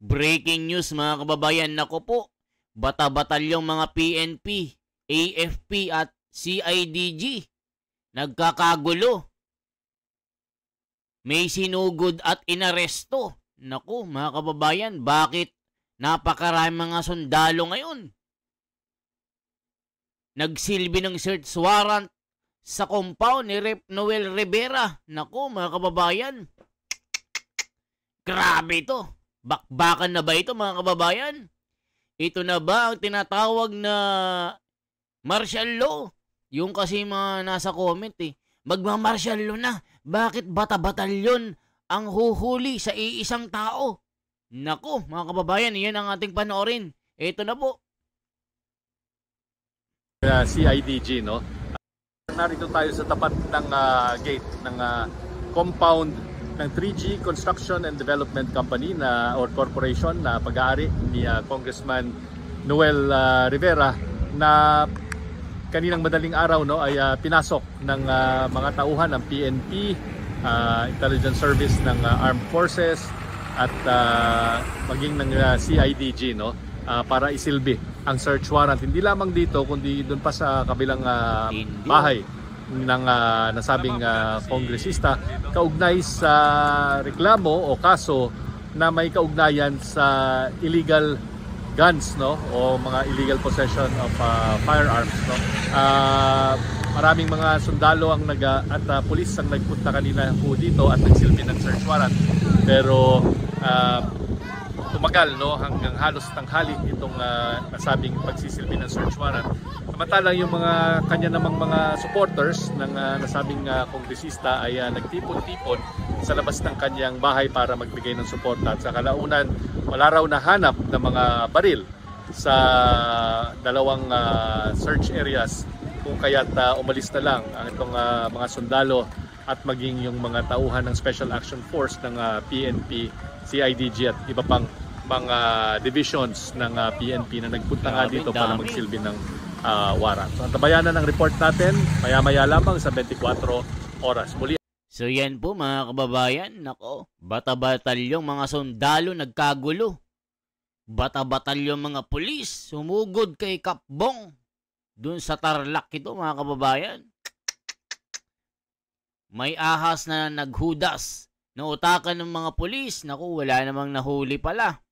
Breaking news mga kababayan, nako po, bata-batalyong mga PNP, AFP at CIDG nagkakagulo. May sinugod at inaresto. Naku mga kababayan, bakit napakarami mga sundalo ngayon? Nagsilbi ng search warrant sa compound ni Rep. Noel Rivera. Naku mga kababayan, grabe ito. Bakbakan na ba ito mga kababayan? Ito na ba ang tinatawag na martial law? Yung kasi mga nasa comment magma-martial law na. Bakit bata-batalyon ang huhuli sa iisang tao? Naku mga kababayan, yan ang ating panoorin. Ito na po. CIDG, no? Narito tayo sa tapat ng gate ng compound ng 3G Construction and Development Company or corporation na pag-aari ni Congressman Noel Rivera, na kaninang madaling araw ay pinasok ng mga tauhan ng PNP, Intelligence Service ng Armed Forces at maging ng CIDG, no? Para isilbi ang search warrant hindi lamang dito kundi doon pa sa kabilang bahay ng nasabing kongresista, kaugnay sa reklamo o kaso na may kaugnayan sa illegal guns, no, o mga illegal possession of firearms, no. Maraming mga sundalo ang at pulis ang nagpunta kanina po dito at nagsilbi ng search warrant, pero tumagal, no, hanggang halos tanghali itong nasabing pagsisilbi ng search warrant. Samantalang yung mga kanya namang mga supporters ng nasabing kongresista ay nagtipon-tipon sa labas ng kanyang bahay para magbigay ng suporta. At sa kalaunan, wala raw nahanap ng mga baril sa dalawang search areas, kung kaya't umalis na lang ang itong mga sundalo at maging yung mga tauhan ng Special Action Force ng PNP, CIDG at iba pang mga divisions ng PNP na nagpunta nga dito para magsilbi ng warrant. So, antabayanan ang report natin maya-maya lamang sa 24 oras. Muli. So yan po mga kababayan, nako, bata-batalyong mga sundalo nagkagulo. Bata-batalyong mga pulis sumugod kay Kapbong dun sa Tarlac ito mga kababayan. May ahas na naghudas na utakan ng mga pulis. Naku, wala namang nahuli pala.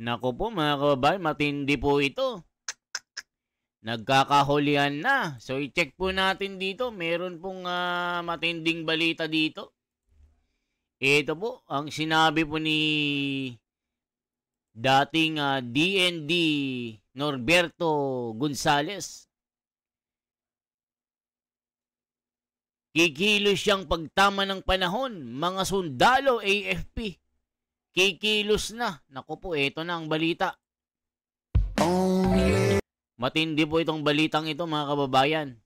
Naku po mga kababayan, matindi po ito. Nagkakahulihan na. So i-check po natin dito. Meron pong matinding balita dito. Ito po, ang sinabi po ni dating DND Norberto Gonzales. Kikilos siyang pagtama ng panahon, mga sundalo AFP. Kikilos na. Naku po, ito na ang balita. Matindi po itong balitang ito mga kababayan.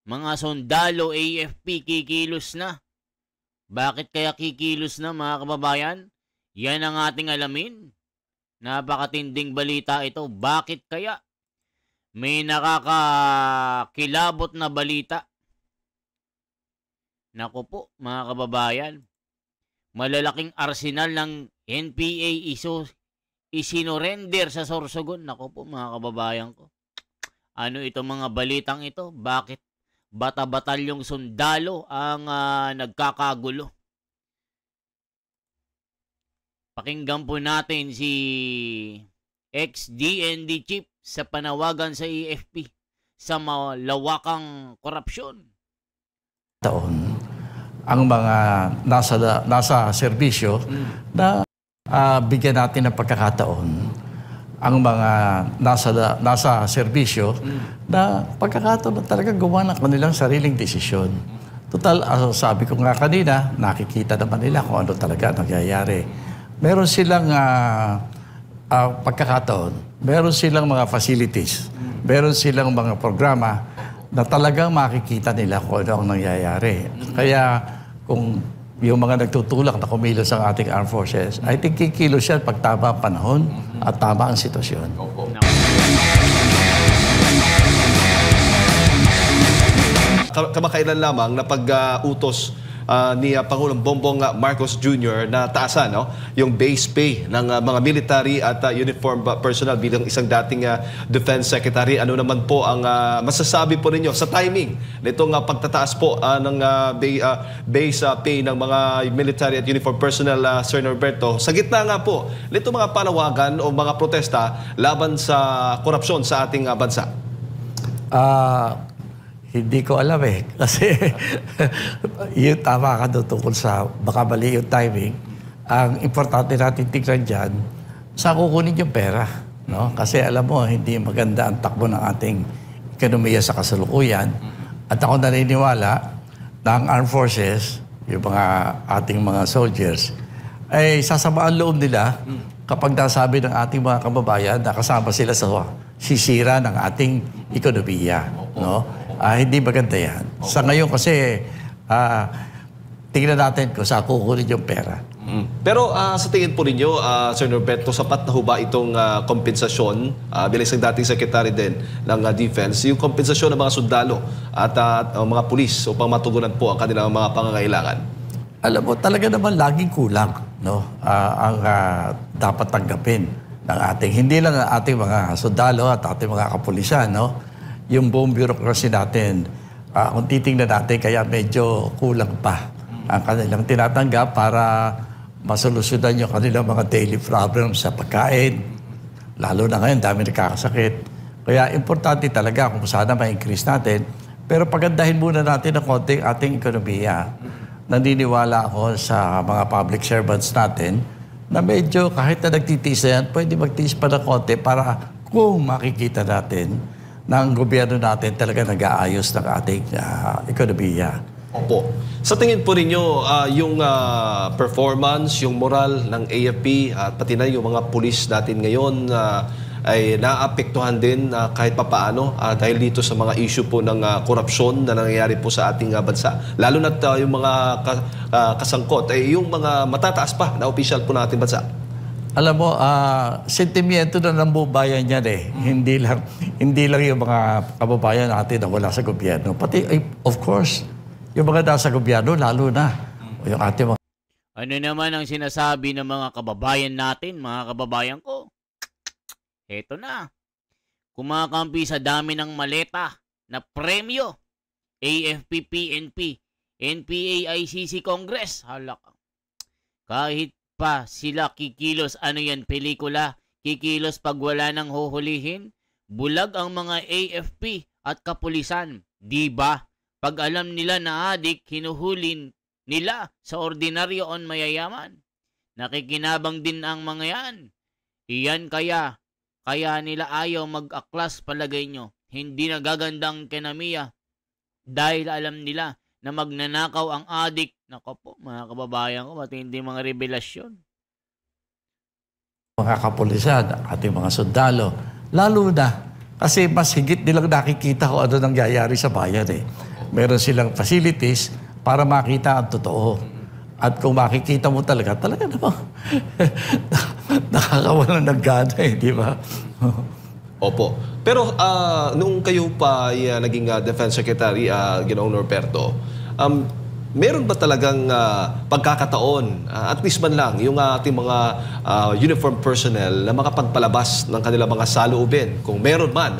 Mga sundalo AFP kikilos na. Bakit kaya kikilos na mga kababayan? Yan ang ating alamin. Napakatinding balita ito. Bakit kaya? May nakakakilabot na balita. Naku po mga kababayan. Malalaking arsenal ng NPA isinorender sa Sorsogon. Naku po mga kababayan ko. Ano itong mga balitang ito? Bakit bata-batalyong sundalo ang nagkakagulo? Pakinggan po natin si ex-DND chief sa panawagan sa AFP sa malawakang korupsyon. Taon ang mga nasa serbisyo na bigyan natin ng pagkakataon ang mga nasa serbisyo na pagkakataon na talaga gumawa ng kanilang sariling desisyon. Total, sabi ko nga kanina, nakikita naman nila kung ano talaga nangyayari. Meron silang pagkakataon, meron silang mga facilities, meron silang mga programa na talagang makikita nila kung ano ang nangyayari. Kaya kung yung mga nagtutulak na kumilos ang ating armed forces, I think kikilos yan pag tama ang panahon at tama ang sitwasyon. Kamakailan lamang na pag-utos ni Pangulong Bongbong Marcos Jr. na taasan yung base pay ng mga military at uniform personnel bilang isang dating Defense Secretary. Ano naman po ang masasabi po ninyo sa timing nitong pagtataas po ng base pay ng mga military at uniform personnel, Sir Norberto, sa gitna nga po nito mga panawagan o mga protesta laban sa korupsyon sa ating bansa? Hindi ko alam kasi yun tama ka doon tungkol sa baka mali yung timing. Ang importante natin tignan dyan, saan kukunin yung pera, no? Kasi alam mo, hindi maganda ang takbo ng ating ekonomiya sa kasalukuyan. At ako naniniwala na ang armed forces, yung mga ating mga soldiers, ay sasama ang loob nila kapag nasabi ng ating mga kababayan na kasama sila sa sisira ng ating ekonomiya. No? Hindi maganda yan. Sa ngayon kasi, tingnan natin kung saan kukunin yung pera. Pero sa tingin po ninyo, Sir Norberto, sapat na ho ba itong kompensasyon bilang isang dating secretary din ng defense, yung kompensasyon ng mga sundalo at mga pulis upang matugunan po ang kanilang mga pangangailangan? Alam mo, talaga naman laging kulang, no? Ang dapat tanggapin ng ating, hindi lang ang ating mga sundalo at ating mga kapulisan, no? Yung buong bureaucracy natin, kung titingnan natin, kaya medyo kulang pa ang kanilang tinatanggap para masolusyonan yung kanilang mga daily problems sa pagkain. Lalo na ngayon, dami nakakasakit. Kaya importante talaga kung sana ma-increase natin. Pero pagandahin muna natin ng konting ating ekonomiya. Naniniwala ako sa mga public servants natin na medyo kahit na nagtitiis na yan, pwede magtiis pa ng konti para kung makikita natin na ang gobyerno natin talaga nag-aayos ng ating ekonomiya. Opo. Sa tingin po ninyo, yung performance, yung moral ng AFP at pati na yung mga pulis natin ngayon ay naapektuhan din kahit papaano dahil dito sa mga issue po ng korupsyon na nangyayari po sa ating bansa. Lalo na yung mga kasangkot, ay yung mga matataas pa na opisyal po ng ating bansa. Alam mo, sentimiento na ng bayan yan Hindi lang yung mga kababayan natin na wala sa gobyerno. Pati, of course, yung mga nasa gobyerno, lalo na yung ating mga... Ano naman ang sinasabi ng mga kababayan natin, mga kababayan ko? Eto na. Kumakampi sa dami ng maleta na premyo. AFP, PNP, NPA, ICC, Congress. Halak. Kahit pa sila kikilos, ano yan, pelikula, kikilos pag wala nang huhulihin. Bulag ang mga AFP at kapulisan. Diba? Pag alam nila na adik, hinuhulin nila sa ordinaryo on mayayaman. Nakikinabang din ang mga yan. Iyan kaya nila ayaw mag-aklas, palagay nyo. Hindi nagagandang kinamiya dahil alam nila na magnanakaw ang adik. Nako po, mga kababayan ko, matindi mga revelasyon. Mga kapulisan, ating mga sundalo, lalo na kasi mas higit nilang nakikita kung ano nangyayari sa bayan Meron silang facilities para makita ang totoo. At kung makikita mo talaga naman, nakakawalan ng gana di ba? Opo. Pero nung kayo pa naging Defense Secretary, Ginoong Norberto, meron ba talagang pagkakataon, at least man lang, yung ating mga uniform personnel na makapagpalabas ng kanilang mga saloobin? Kung meron man,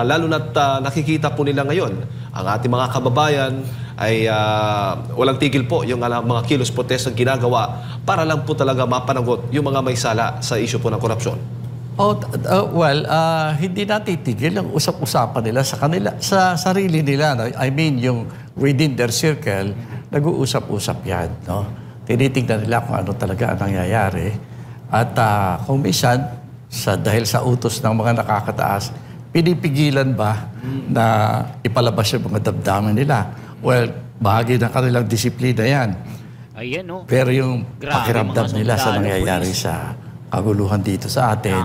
lalo na't nakikita po nila ngayon, ang ating mga kababayan ay walang tigil po yung mga kilos protest na ginagawa para lang po talaga mapanagot yung mga may sala sa issue po ng korupsyon. Hindi natin tigil ang usap-usapan nila sa kanila, sa sarili nila. No? I mean, yung within their circle, nag-uusap-usap yan. No? Tinitingnan nila kung ano talaga ang nangyayari. At kung minsan, dahil sa utos ng mga nakakataas, pinipigilan ba na ipalabas yung mga damdamin nila? Well, bahagi ng kanilang disiplina yan. Ayan, no? Pero yung grabe, pakiramdam nila sa nangyayari police. sa kaguluhan dito sa atin,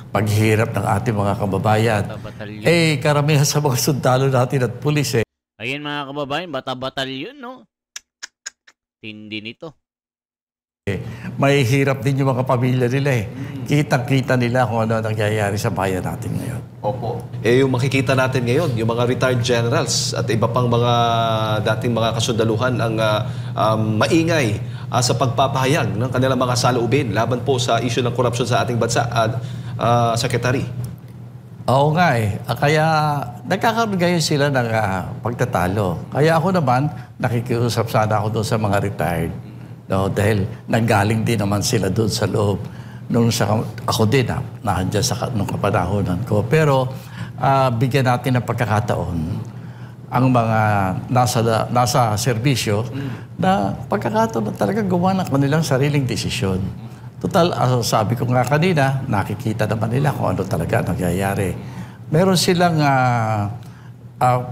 paghihirap ng ating mga kababayan, karamihan sa mga sundalo natin at pulis Ayan mga kababayan, bata-batalyon, no? Tindi nito. May hirap din yung mga pamilya nila Kitang-kita nila kung ano nangyayari sa bayan natin ngayon. Opo. Yung makikita natin ngayon, yung mga retired generals at iba pang mga dating mga kasundaluhan ang maingay sa pagpapahayag ng kanilang mga saloobin laban po sa issue ng korupsyon sa ating bansa, Secretary. Oo nga eh. Kaya nagkakaroon ngayon sila ng pagtatalo. Kaya ako naman, nakikiusap sana ako doon sa mga retired. No, dahil nanggaling din naman sila doon sa loob. Ako din, nandiyan nung kapanahonan ko. Pero bigyan natin ng pagkakataon ang mga nasa serbisyo na pagkakataon na talaga gawa ng kanilang sariling desisyon. Total, sabi ko nga kanina, nakikita naman nila kung ano talaga nangyayari. Meron silang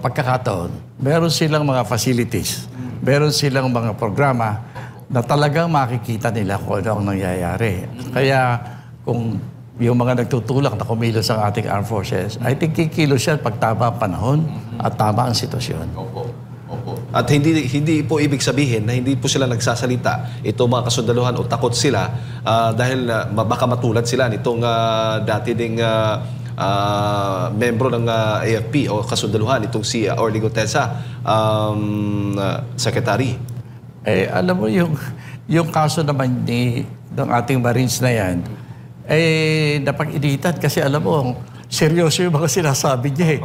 pagkakataon, meron silang mga facilities, meron silang mga programa na talagang makikita nila kung ano ang nangyayari. Kaya kung yung mga nagtutulak na kumilos ang ating armed forces, I think kikilos yan pag tama ang panahon at tama ang sitwasyon. Opo. At hindi po ibig sabihin na hindi po sila nagsasalita ito mga kasundaluhan o takot sila dahil baka matulad sila nitong dati ding membro ng AFP o kasundaluhan itong si Orly Gutesa, Secretary. Alam mo yung kaso naman ng ating Marines na yan, napag-initan kasi alam mo, seryoso yung mga sinasabi niya eh.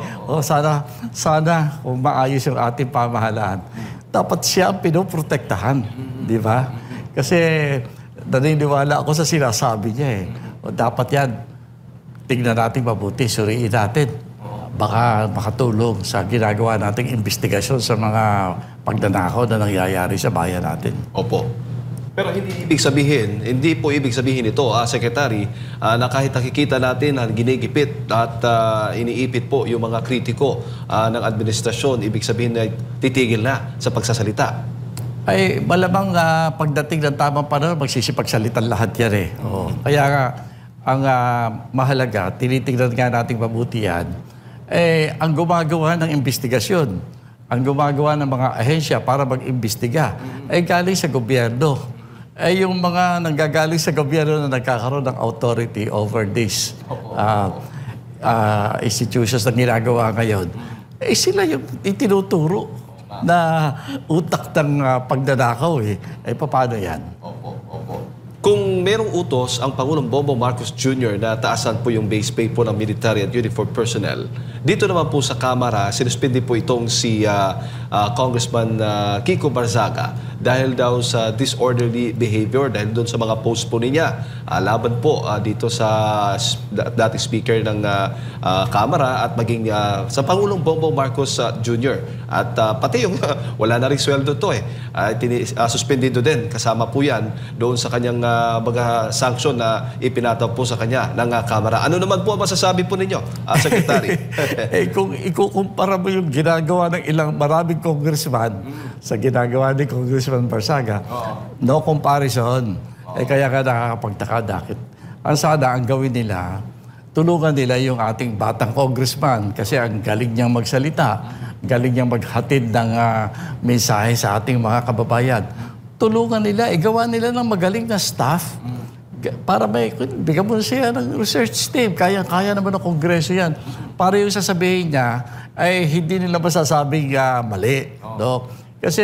Sana kung maayos yung ating pamahalaan. Dapat siya ang pinoprotektahan, di ba? Kasi naniniwala ako sa sinasabi niya eh. Dapat yan, tingnan natin mabuti, suriin natin. Baka makatulong sa ginagawa nating investigasyon sa mga pagnanakaw na nangyayari sa bayan natin. Opo. Pero hindi po ibig sabihin ito, Secretary, na kahit nakikita natin na ginigipit at iniipit po yung mga kritiko ng administrasyon, ibig sabihin na titigil na sa pagsasalita. Ay, malamang pagdating ng tamang panahon, magsisipagsalitan lahat yan eh. Kaya nga, ang mahalaga, tinitingnan nga nating mabuti yan, ang gumagawa ng investigasyon, ang gumagawa ng mga ahensya para mag-imbestiga, galing sa gobyerno. Yung mga nanggagaling sa gobyerno na nagkakaroon ng authority over this institutions na ginagawa ngayon, sila yung itinuturo na utak ng pagdanakaw eh. Paano yan? Kung merong utos ang Pangulong Bongbong Marcos Jr. na taasan po yung base pay po ng military at uniform personnel, dito naman po sa Kamara, sinuspindi po itong si Congressman Kiko Barzaga dahil daw sa disorderly behavior, dahil doon sa mga post po niya laban po dito sa dating speaker ng Kamara at maging sa Pangulong Bongbong Marcos Jr. At pati yung wala na rin sweldo to suspendido din. Kasama po yan doon sa kanyang mga sanction na ipinataw po sa kanya ng Kamara. Ano naman po ang masasabi po ninyo, Secretary? Kung ikukumpara mo yung ginagawa ng maraming congressman sa ginagawa ni Congressman Barzaga, no comparison. Kaya ka nakakapagtaka dakit. Ang gawin nila, tulungan nila yung ating batang congressman kasi ang galing niyang magsalita, galing niyang maghatid ng mensahe sa ating mga kababayan. Tulungan nila, gawa nila ng magaling na staff para bigyan mo siya ng research team. Kaya naman ng Kongreso yan. Para yung sasabihin niya, ay hindi nila masasabing mali. No? Kasi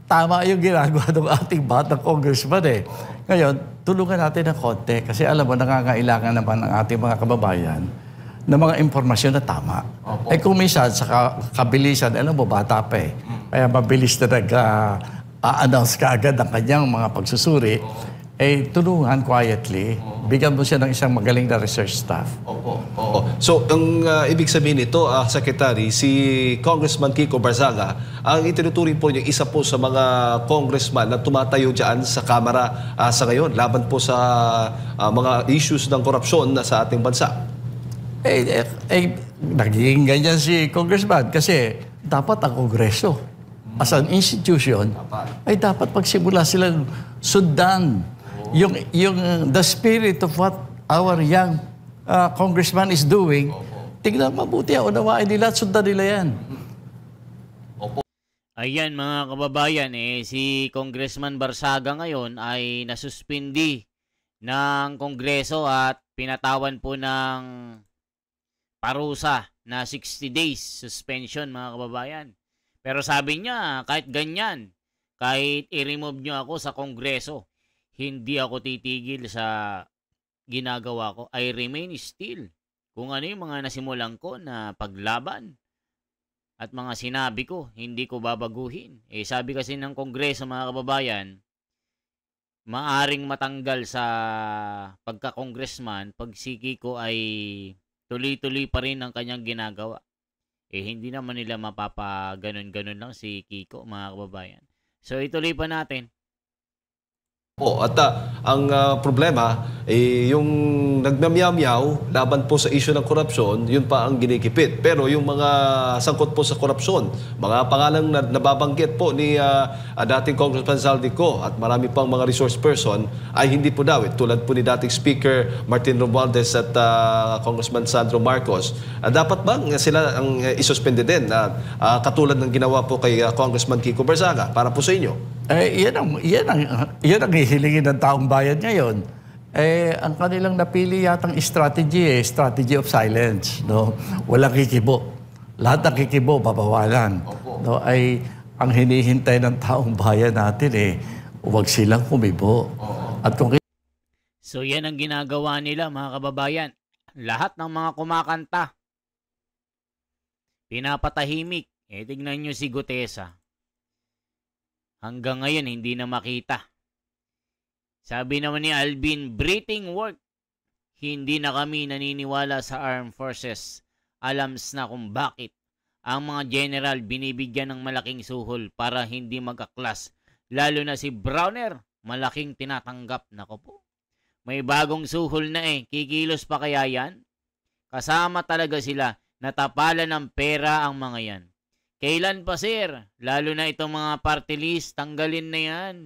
tama yung ginagawa ng ating batang congressman eh. Ngayon, tulungan natin ng konti kasi alam mo, nangangailangan naman ng ating mga kababayan ng mga impormasyon na tama. Kung minsan, sa kabilisan, alam mo, bata pa eh. Kaya mabilis na nag-a-announce ka agad ang kanyang mga pagsusuri, tulungan quietly, bigyan mo siya ng isang magaling na research staff. So, ang ibig sabihin nito, Secretary, si Congressman Kiko Barzaga, ang itinuturing po niya isa po sa mga congressman na tumatayo dyan sa Kamara sa ngayon, laban po sa mga issues ng korupsyon sa ating bansa. Nagiging ganyan si Congressman kasi dapat ang Kongreso, as an institution, ay dapat pagsimula silang sundan yung the spirit of what our young congressman is doing. Tingnan mabuti, unawain nila at sundan nila yan. Ayan mga kababayan, si Congressman Barzaga ngayon ay nasuspindi ng Kongreso at pinatawan po ng parusa na 60 days suspension, mga kababayan. Pero sabi niya, kahit ganyan, kahit i-remove nyo ako sa Kongreso, hindi ako titigil sa ginagawa ko. I remain still. Kung ano yung mga nasimulan ko na paglaban at mga sinabi ko, hindi ko babaguhin. Sabi kasi ng Kongreso, mga kababayan, maaring matanggal sa pagka-congressman pag si Kiko ay tuloy-tuloy pa rin ang kanyang ginagawa. Hindi naman nila mapapaganon-ganon lang si Kiko, mga kababayan. So, ituloy pa natin. At ang problema, yung nagmamyaw laban po sa issue ng korupsyon, yun pa ang ginikipit. Pero yung mga sangkot po sa korupsyon, mga pangalang nababanggit po ni dating Congressman Zaldico at marami pang mga resource person ay hindi po daw. Tulad po ni dating Speaker Martin Romualdez at Congressman Sandro Marcos. Dapat bang sila ang isuspende din? Katulad ng ginawa po kay Congressman Kiko Barzaga para po sa inyo? Yan ang hihilingin ng taong bayan ngayon. Ang kanilang napili yatang strategy, strategy of silence. No? Walang kikibo. Lahat ng kikibo, babawalan. No? Ang hinihintay ng taong bayan natin, huwag silang kumibo. At kung So yan ang ginagawa nila, mga kababayan. Lahat ng mga kumakanta, pinapatahimik. Tignan nyo si Gutesa. Hanggang ngayon, hindi na makita. Sabi naman ni Alvin, breathing work. Hindi na kami naniniwala sa armed forces. Alams na kung bakit. Ang mga general binibigyan ng malaking suhol para hindi magkaklas. Lalo na si Browner, malaking tinatanggap. Nako po. May bagong suhol na Kikilos pa kaya yan? Kasama talaga sila. Natapalan ng pera ang mga yan. Kailan pa, sir? Lalo na itong mga party list, tanggalin na yan.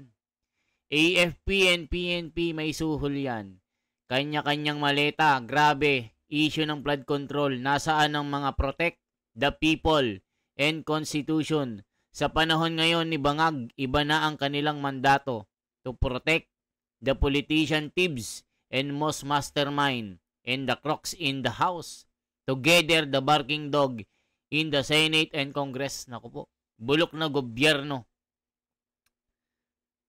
AFP and PNP, may suhol yan. Kanya-kanyang maleta, grabe. Issue ng flood control. Nasaan ang mga protect the people and constitution? Sa panahon ngayon ni Bangag, iba na ang kanilang mandato to protect the politician thieves and most mastermind and the crooks in the house. Together, the barking dog in the Senate and Congress. Naku po. Bulok na gobyerno.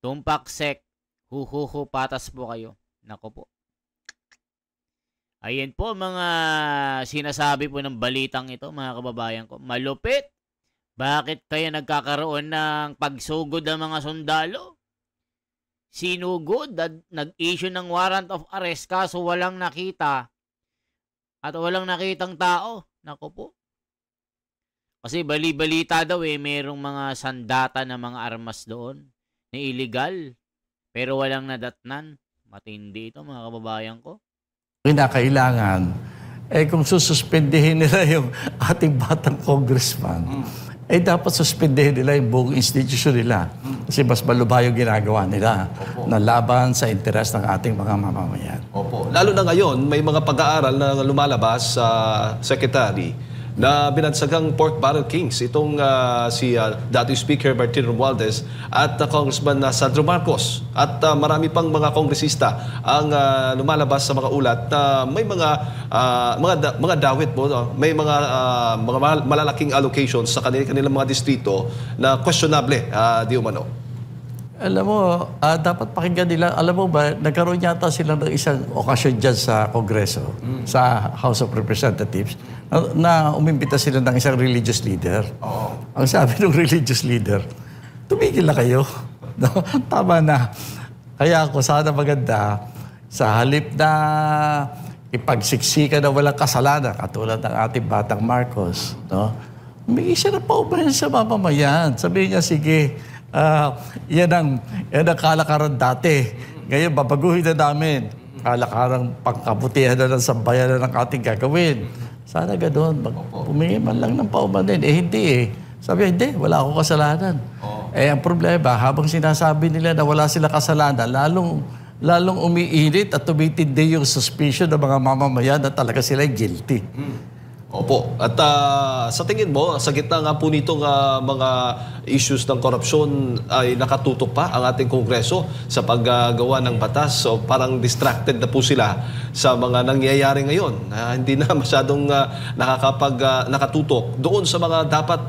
Tumpak sek. Huhuhu patas po kayo. Naku po. Ayan po mga sinasabi po ng balitang ito, mga kababayan ko. Malupit. Bakit kaya nagkakaroon ng pagsugod ng mga sundalo? Sinugod at nag-issue ng warrant of arrest kaso walang nakita at walang nakitang tao. Naku po. Kasi bali-balita daw merong mga sandata na mga armas doon na illegal. Pero walang nadatnan. Matindi ito, mga kababayan ko. Kinakailangan, kung sususpendihin nila yung ating batang congressman, dapat suspendihin nila yung buong institution nila. Kasi mas malubha yung ginagawa nila na laban sa interes ng ating mga mamamayan. Opo. Lalo na ngayon, may mga pag-aaral na lumalabas sa Secretary na binansagang pork barrel kings itong si dating Speaker Martin Romualdez at Congressman Sandro Marcos at marami pang mga kongresista ang lumalabas sa mga ulat na may mga dawit mo, may mga malalaking allocations sa kanilang mga distrito na questionable di umano. Alam mo, dapat pakinggan nila. Alam mo ba, nagkaroon yata sila ng isang okasyon dyan sa Kongreso, sa House of Representatives, na umimbita sila ng isang religious leader. Ang sabi ng religious leader, tumigil na kayo. No? Tama na. Kaya ako, sana maganda, sa halip na ipagsiksikan na walang kasalanan, katulad ng ating batang Marcos, no? May siya na paubahin sa mamamayan. Sabihin niya, sige, yan ang kalakaran dati. Ngayon, babaguhin na namin. Kalakaran pangkabutihan na ng sambayan na ng ating gagawin. Sana gano'n. Pumingi man lang ng paumanin. Hindi Sabi, hindi, wala akong kasalanan. Ang problema, habang sinasabi nila na wala sila kasalanan, lalong umiinit at tumitindi yung suspicion ng mga mamamayan na talaga sila guilty. Opo. At sa tingin mo, sa gitna nga po nitong mga issues ng korupsyon ay nakatutok pa ang ating Kongreso sa paggawa ng batas. So parang distracted na po sila sa mga nangyayari ngayon. Hindi na masyadong nakatutok doon sa mga dapat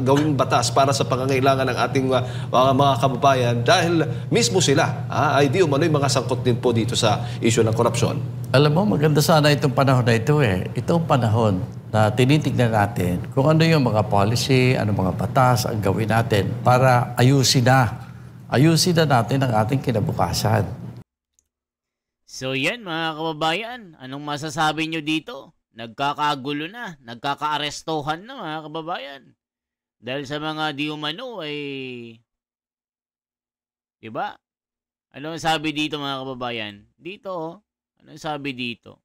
gawing batas para sa pangangailangan ng ating mga kababayan dahil mismo sila ay di umano'y mga sangkot din po dito sa issue ng korupsyon. Alam mo, maganda sana itong panahon na ito eh. Itong panahon na tinitignan natin kung ano yung mga policy, ano mga batas ang gawin natin para ayusin na natin ang ating kinabukasan. So yan mga kababayan, anong masasabi nyo dito? Nagkakagulo na, nagkakaarestohan na mga kababayan. Dahil sa mga di umano ay, diba? Ano ang sabi dito mga kababayan? Dito, ano ang sabi dito?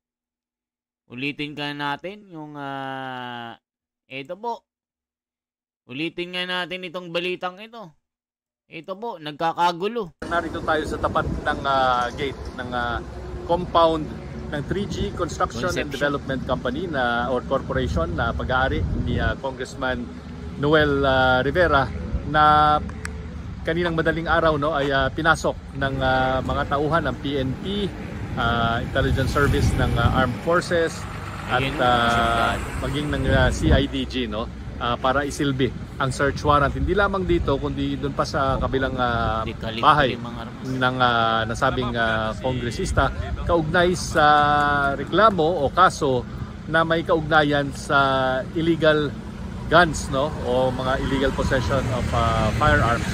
Ulitin ka natin yung, ito po. Ulitin nga natin itong balitang ito. Ito po, nagkakagulo. Narito tayo sa tapat ng gate ng compound ng 3G Construction and Development Company or corporation na pag-aari ni Congressman Noel Rivera na kaninang madaling araw ay pinasok ng mga tauhan ng PNP, Intelligence Service ng Armed Forces at maging ng CIDG para isilbi ang search warrant. Hindi lamang dito kundi doon pa sa kabilang bahay ng nasabing kongresista kaugnay sa reklamo o kaso na may kaugnayan sa illegal guns o mga illegal possession of firearms.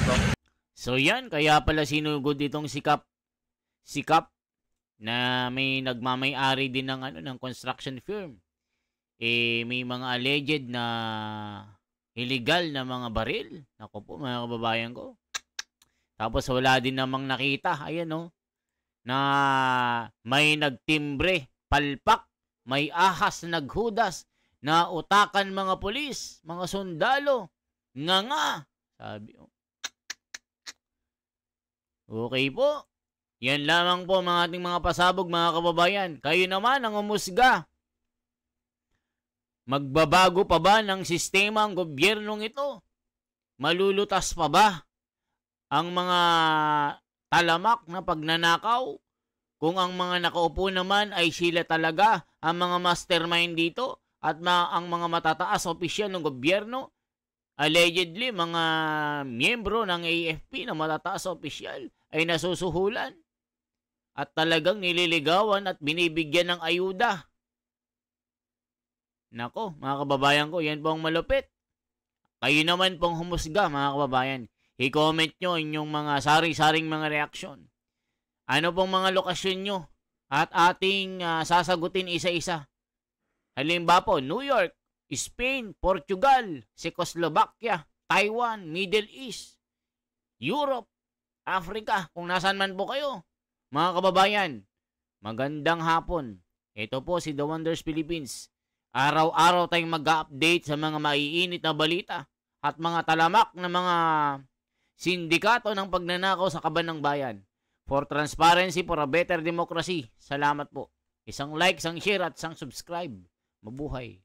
So yan, kaya pala sinugod itong sikap na may nagmamay-ari din ng construction firm. May mga alleged na illegal na mga baril. Naku po mga kababayan ko. Tapos wala din namang nakita. Ayan na may nagtimbre, palpak, may ahas na naghudas, na utakan mga pulis, mga sundalo, nga. Sabi okay po. Yan lamang po mga ating mga pasabog mga kababayan. Kayo naman ang umusga. Magbabago pa ba ng sistema ang gobyernong ito? Malulutas pa ba ang mga talamak na pagnanakaw? Kung ang mga nakaupo naman ay sila talaga ang mga mastermind dito at ang mga matataas opisyal ng gobyerno, allegedly mga miyembro ng AFP na matataas opisyal ay nasusuhulan at talagang nililigawan at binibigyan ng ayuda. Nako, mga kababayan ko, yan po ang malupit. Kayo naman pong humusga, mga kababayan. I-comment nyo inyong mga sari-saring mga reaksyon. Ano pong mga lokasyon nyo at ating sasagutin isa-isa. Halimbawa po, New York, Spain, Portugal, Czechoslovakia, Taiwan, Middle East, Europe, Africa, kung nasaan man po kayo. Mga kababayan, magandang hapon. Ito po si The Wonders Philippines. Araw-araw tayong mag-update sa mga maiinit na balita at mga talamak na mga sindikato ng pagnanakaw sa kaban ng bayan. For transparency, for a better democracy. Salamat po. Isang like, isang share at isang subscribe. Mabuhay.